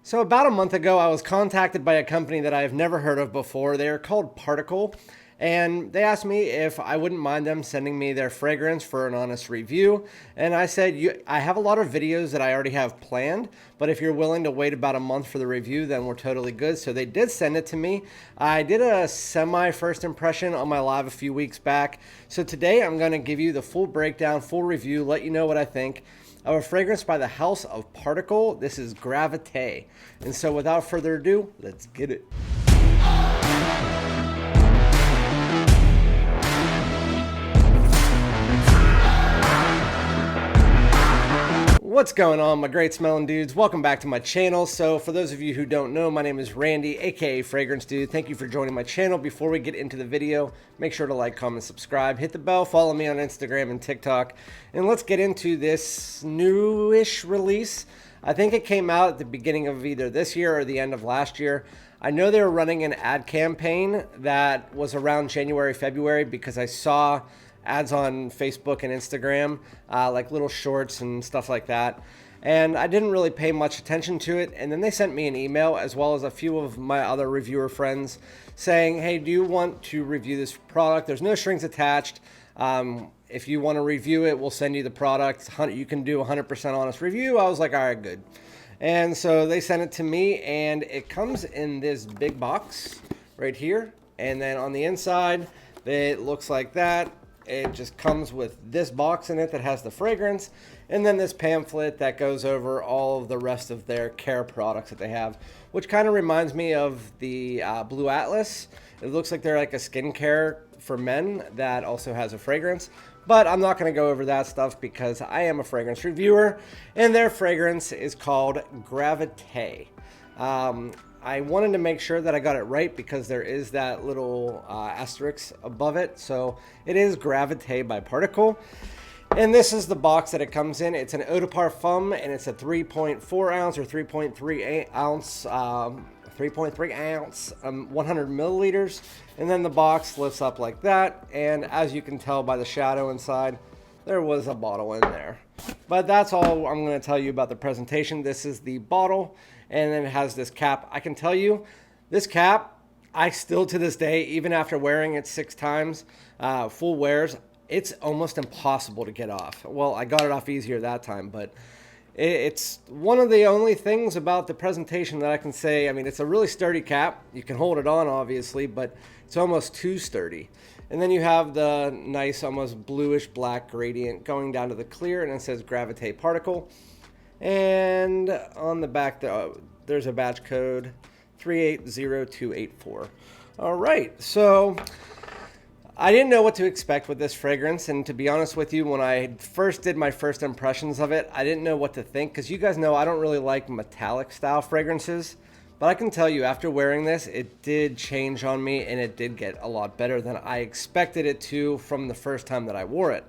So about a month ago, I was contacted by a company that I've never heard of before. They are called Particle, and they asked me if I wouldn't mind them sending me their fragrance for an honest review. And I said, I have a lot of videos that I already have planned, but if you're willing to wait about a month for the review, then we're totally good. So they did send it to me. I did a semi first impression on my live a few weeks back. So today I'm going to give you the full breakdown, full review, let you know what I think of a fragrance by the House of Particle. This is Gravité. And so without further ado, let's get it. What's going on, my great smelling dudes? Welcome back to my channel. So for those of you who don't know, my name is Randy, aka FragranceDoud. Thank you for joining my channel. Before we get into the video, make sure to like, comment, subscribe, hit the bell, follow me on Instagram and TikTok, and let's get into this newish release. I think it came out at the beginning of either this year or the end of last year. I know they were running an ad campaign that was around January, February, because I saw ads on Facebook and Instagram, like little shorts and stuff like that. And I didn't really pay much attention to it. And then they sent me an email, as well as a few of my other reviewer friends, saying, hey, do you want to review this product? There's no strings attached. If you want to review it, we'll send you the product. You can do 100% honest review. I was like, all right, good. And so they sent it to me, and it comes in this big box right here. And then on the inside, it looks like that. It just comes with this box in it that has the fragrance, and then this pamphlet that goes over all of the rest of their care products that they have, which kind of reminds me of the Blue Atlas. It looks like they're like a skincare for men that also has a fragrance, but I'm not going to go over that stuff because I am a fragrance reviewer, and their fragrance is called Gravité. I wanted to make sure that I got it right because there is that little asterisk above it. So it is Gravité by Particle. And this is the box that it comes in. It's an Eau de Parfum, and it's a 3.4 ounce or 3.3 ounce, 100 milliliters. And then the box lifts up like that. And as you can tell by the shadow inside, there was a bottle in there. But that's all I'm going to tell you about the presentation. This is the bottle, and then it has this cap. I can tell you, this cap, I still to this day, even after wearing it 6 times, full wears, it's almost impossible to get off. Well, I got it off easier that time, but it's one of the only things about the presentation that I can say. I mean, it's a really sturdy cap. You can hold it on, obviously, but it's almost too sturdy. And then you have the nice, almost bluish black gradient going down to the clear, and it says Gravité Particle. And on the back, there's a batch code 380284. All right, so I didn't know what to expect with this fragrance, and to be honest with you, when I first did my first impressions of it, I didn't know what to think, because you guys know I don't really like metallic style fragrances. But I can tell you, after wearing this, it did change on me, and it did get a lot better than I expected it to from the first time that I wore it.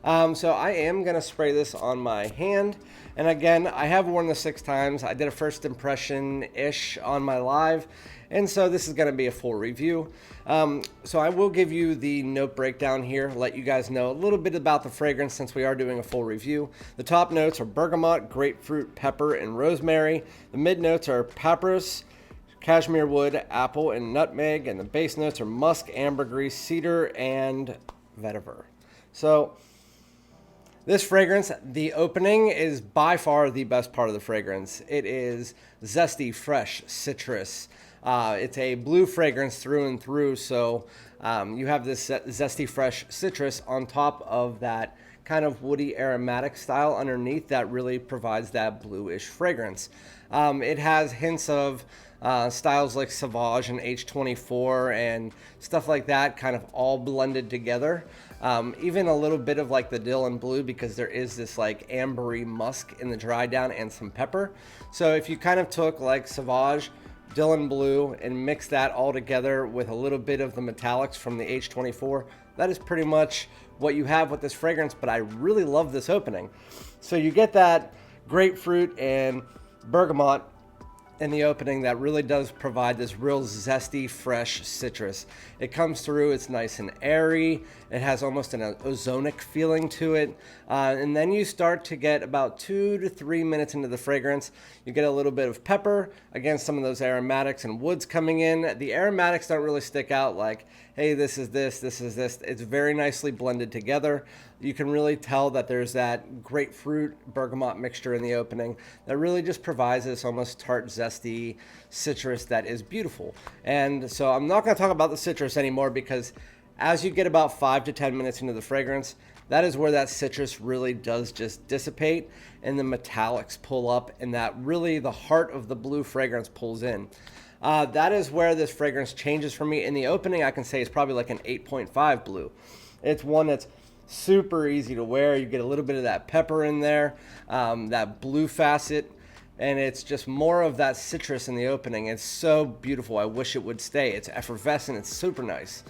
So I am going to spray this on my hand. And again, I have worn this 6 times. I did a first impression-ish on my live. And so this is going to be a full review. So I will give you the note breakdown here, let you guys know a little bit about the fragrance since we are doing a full review. The top notes are bergamot, grapefruit, pepper, and rosemary. The mid notes are papyrus, cashmere wood, apple, and nutmeg. And the base notes are musk, ambergris, cedar, and vetiver. So this fragrance, the opening is by far the best part of the fragrance. It is zesty, fresh, citrus. It's a blue fragrance through and through, so you have this zesty, fresh citrus on top of that kind of woody aromatic style underneath that really provides that bluish fragrance. It has hints of styles like Sauvage and H24 and stuff like that, kind of all blended together. Even a little bit of like the dill and blue, because there is this like ambery musk in the dry down and some pepper. So if you kind of took like Sauvage, dill and blue, and mix that all together with a little bit of the metallics from the H24, that is pretty much what you have with this fragrance. But I really love this opening. So you get that grapefruit and bergamot in the opening that really does provide this real zesty, fresh citrus. It comes through, it's nice and airy. It has almost an ozonic feeling to it. And then you start to get about 2 to 3 minutes into the fragrance. You get a little bit of pepper, again, some of those aromatics and woods coming in. The aromatics don't really stick out like, hey, this is this, this is this. It's very nicely blended together. You can really tell that there's that grapefruit bergamot mixture in the opening that really just provides this almost tart, zesty citrus that is beautiful. And so I'm not going to talk about the citrus anymore, because as you get about 5 to 10 minutes into the fragrance, that is where that citrus really does just dissipate and the metallics pull up, and that really the heart of the blue fragrance pulls in. That is where this fragrance changes for me. In the opening, I can say it's probably like an 8.5 blue. It's one that's super easy to wear. You get a little bit of that pepper in there, that blue facet, and it's just more of that citrus in the opening. It's so beautiful. I wish it would stay. It's effervescent. It's super nice.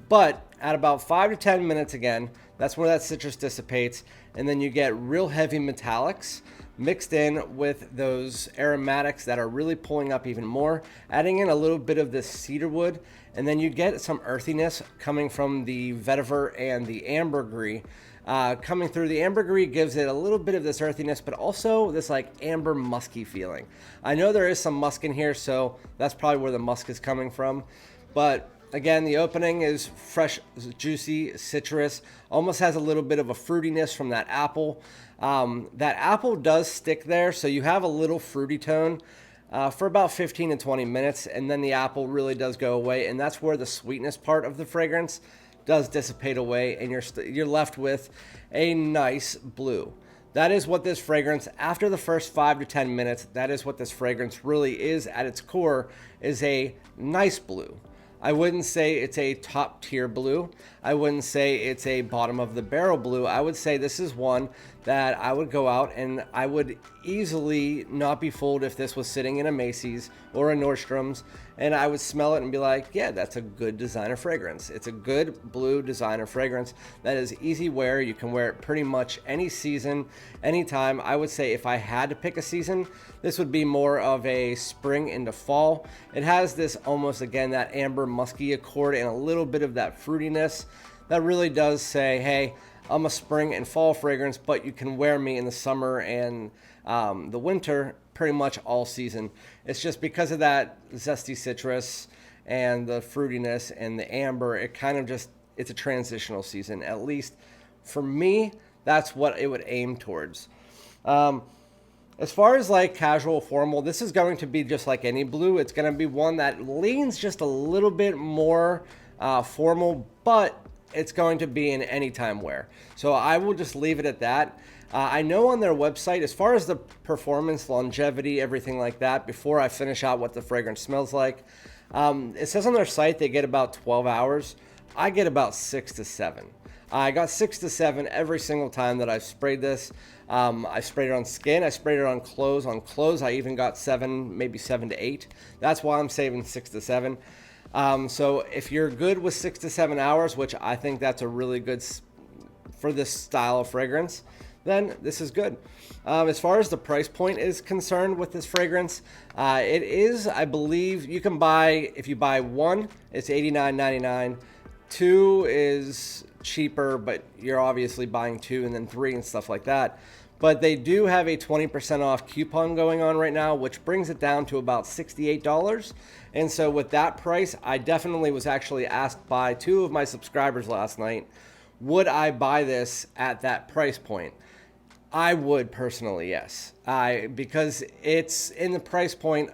But at about 5 to 10 minutes again, that's where that citrus dissipates, and then you get real heavy metallics mixed in with those aromatics that are really pulling up even more, adding in a little bit of this cedar wood, and then you get some earthiness coming from the vetiver and the ambergris. Coming through, the ambergris gives it a little bit of this earthiness, but also this like amber musky feeling. I know there is some musk in here, so that's probably where the musk is coming from. But again, the opening is fresh, juicy, citrus, almost has a little bit of a fruitiness from that apple. That apple does stick there, so you have a little fruity tone for about 15 to 20 minutes, and then the apple really does go away, and that's where the sweetness part of the fragrance does dissipate away, and you're left with a nice blue. That is what this fragrance, after the first 5 to 10 minutes, that is what this fragrance really is at its core, is a nice blue. I wouldn't say it's a top tier blue. I wouldn't say it's a bottom of the barrel blue. I would say this is one that I would go out and I would easily not be fooled if this was sitting in a Macy's or a Nordstrom's, and I would smell it and be like, yeah, that's a good designer fragrance. It's a good blue designer fragrance that is easy wear. You can wear it pretty much any season, anytime. I would say if I had to pick a season, this would be more of a spring into fall. It has this almost, again, that amber musky accord and a little bit of that fruitiness that really does say, hey, I'm a spring and fall fragrance, but you can wear me in the summer and the winter pretty much all season. It's just because of that zesty citrus and the fruitiness and the amber, it kind of just, it's a transitional season. At least for me, that's what it would aim towards. As far as like casual formal, this is going to be just like any blue. It's going to be one that leans just a little bit more formal, but it's going to be an anytime wear. So I will just leave it at that. I know on their website, as far as the performance, longevity, everything like that, before I finish out what the fragrance smells like, it says on their site they get about 12 hours. I get about 6 to 7. I got 6 to 7 every single time that I've sprayed this. I sprayed it on skin. I sprayed it on clothes. On clothes, I even got 7, maybe 7 to 8. That's why I'm saving 6 to 7. So if you're good with 6 to 7 hours, which I think that's a really good for this style of fragrance, then this is good. As far as the price point is concerned with this fragrance, it is, I believe, you can buy, if you buy one, it's $89.99. 2 is cheaper, but you're obviously buying 2 and then 3 and stuff like that. But they do have a 20% off coupon going on right now, which brings it down to about $68. And so with that price, I definitely was actually asked by 2 of my subscribers last night, would I buy this at that price point? I would personally, yes. Because it's in the price point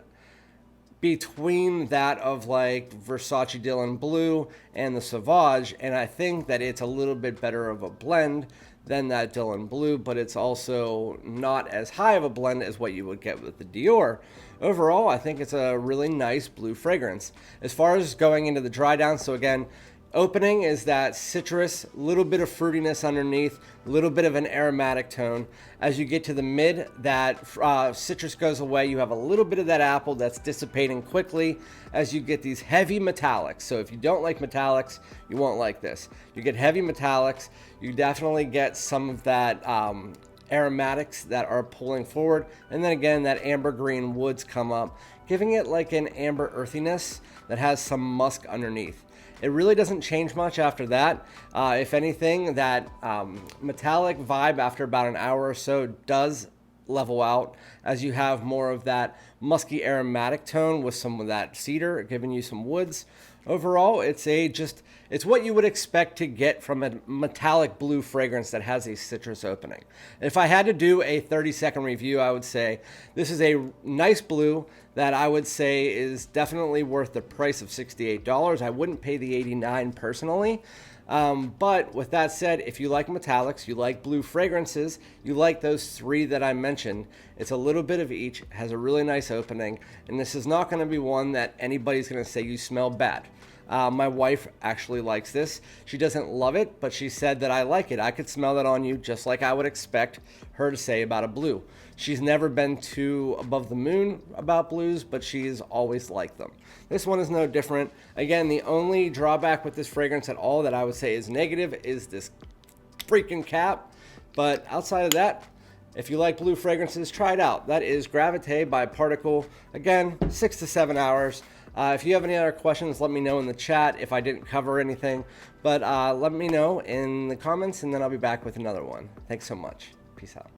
between that of like Versace Dylan Blue and the Sauvage, and I think that it's a little bit better of a blend than that Dylan Blue, but it's also not as high of a blend as what you would get with the Dior. Overall, I think it's a really nice blue fragrance. As far as going into the dry down, so again, opening is that citrus, little bit of fruitiness underneath, little bit of an aromatic tone. As you get to the mid, that citrus goes away. You have a little bit of that apple that's dissipating quickly as you get these heavy metallics. So if you don't like metallics, you won't like this. You get heavy metallics. You definitely get some of that aromatics that are pulling forward. And then again, that amber green woods come up, giving it like an amber earthiness that has some musk underneath. It really doesn't change much after that. If anything, that metallic vibe after about an hour or so does level out as you have more of that musky aromatic tone with some of that cedar giving you some woods. Overall, it's what you would expect to get from a metallic blue fragrance that has a citrus opening. If I had to do a 30-second review, I would say this is a nice blue that I would say is definitely worth the price of $68. I wouldn't pay the $89 personally. But with that said, if you like metallics, you like blue fragrances, you like those three that I mentioned, it's a little bit of each, has a really nice opening, and this is not going to be one that anybody's going to say you smell bad. My wife actually likes this. She doesn't love it, but she said that I like it. I could smell that on you just like I would expect her to say about a blue. She's never been too above the moon about blues, but she's always liked them. This one is no different. Again, the only drawback with this fragrance at all that I would say is negative is this freaking cap. But outside of that, if you like blue fragrances, try it out. That is Gravité by Particle. Again, 6 to 7 hours. If you have any other questions, let me know in the chat if I didn't cover anything. But let me know in the comments, and then I'll be back with another one. Thanks so much. Peace out.